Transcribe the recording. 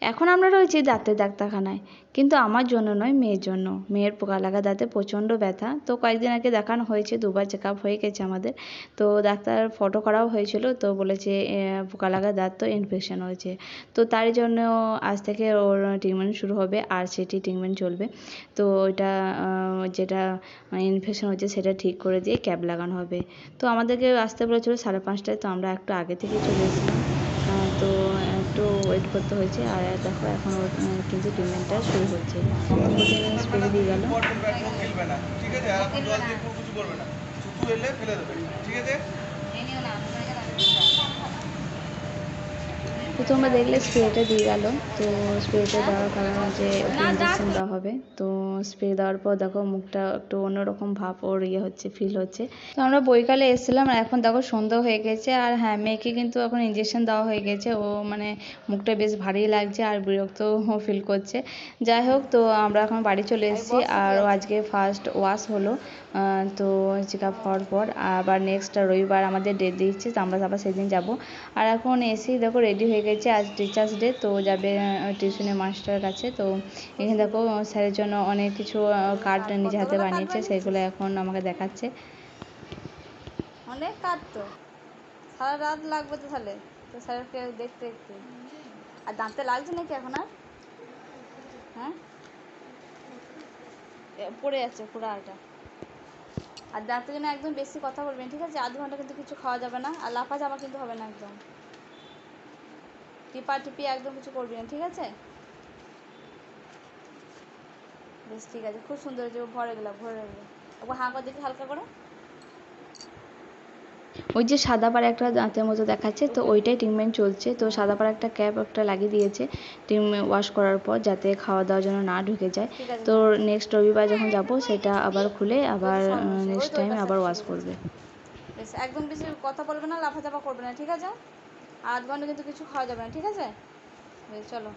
এখন আমরা রয়েছি দাঁতের ডাক্তারখানায়, কিন্তু আমার জন্য নয়, মেয়ের জন্য। মেয়ের পোকা লাগা দাঁতে প্রচণ্ড ব্যথা। তো কয়েকদিন আগে দেখানো হয়েছে, 2বার চেক আপ হয়ে গেছে আমাদের। তো ডাক্তার ফটো করাও হয়েছিল, তো বলেছে পোকা লাগা দাঁত তো ইনফেকশন হয়েছে। তো তার জন্য আজ থেকে ওর ট্রিটমেন্ট শুরু হবে, আর সেটি ট্রিটমেন্ট চলবে। তো ওইটা যেটা ইনফেকশন হয়েছে সেটা ঠিক করে দিয়ে ক্যাপ লাগানো হবে। তো আমাদেরকে আসতে বলেছিল 5:30টায়, তো আমরা একটু আগে থেকেই চলে এসেছিলাম। তো একটু ওয়েট করতে হয়েছে। আর দেখো এখন ওর কিন্তু ট্রিটমেন্টটা শুরু হচ্ছে। প্রতিদিন স্প্রে দিয়ে গেল। ঠিক আছে, আর এখন জল দিয়ে কিছু করবে না, শুধু এলে ফেলে দেবে। ঠিক আছে, তো তোমরা দেখলে স্প্রেটা দিয়ে গেল। তো স্প্রেটা দেওয়ার কারণে যে ওকে ইঞ্জেকশন দেওয়া হবে। তো স্প্রে দেওয়ার পর দেখো মুখটা একটু অন্যরকম ভাব ওর হচ্ছে, ফিল হচ্ছে। তো আমরা বৈকালে এসেছিলাম, আর এখন দেখো সন্ধ্যা হয়ে গেছে। আর হ্যাঁ, মেয়েকে কিন্তু এখন ইঞ্জেকশন দেওয়া হয়ে গেছে। ও মানে মুখটা বেশ ভারী লাগছে আর বিরক্ত ফিল করছে। যাই হোক, তো আমরা এখন বাড়ি চলে এসেছি। আর আজকে ফার্স্ট ওয়াশ হলো। তো চেক আপ হওয়ার পর আবার নেক্সট রবিবার আমাদের ডেট দিচ্ছে, তো আমরা আবার সেদিন যাব। আর এখন এসেই দেখো রেডি হয়ে গেছে, আজ টিচার্স ডে, তো যাবে টিউশনের মাস্টারের কাছে। তো এখানে দেখো স্যারের জন্য অনেক কিছু কার্ড নিজে হাতে বানিয়েছে, সেগুলো এখন আমাকে দেখাচ্ছে। অনেক কাজ তো, সারা রাত লাগবে তো তাহলে, তো স্যারকে দেখতে দেখতে। আর দাঁতে লাগছে নাকি এখন? আর হ্যাঁ, পড়ে যাচ্ছে পুরো আটা। আর দাঁতের জন্য একদম বেশি কথা বলবেন, ঠিক আছে? 1/2 ঘন্টা কিন্তু কিছু খাওয়া যাবে না, আর লাফা জামা কিন্তু হবে না একদম। টিপা টিপি একদম কিছু করবি না, ঠিক আছে? বেশ, ঠিক আছে, খুব সুন্দর হয়েছে। ভরে গেল, ভরে গেল। ওকে হাঁ করে দেখি হালকা করে। ওই যে সাদা পাড়ে একটা দাঁতের মতো দেখাচ্ছে, তো ওইটাই ট্রিটমেন্ট চলছে। তো সাদা পাড়ে একটা ক্যাপ একটা লাগিয়ে দিয়েছে ওয়াশ করার পর, যাতে খাওয়া দাওয়ার জন্য না ঢুকে যায়। তো নেক্সট রবিবার যখন যাব সেটা আবার খুলে আবার নেক্সট টাইমে আবার ওয়াশ করবে। বেশ, একদম বেশি কথা বলবে না, লাফাচাপা করবে না, ঠিক আছে? 1/2 ঘন্টা কিন্তু কিছু খাওয়া যাবে না, ঠিক আছে? বেশ, চলো।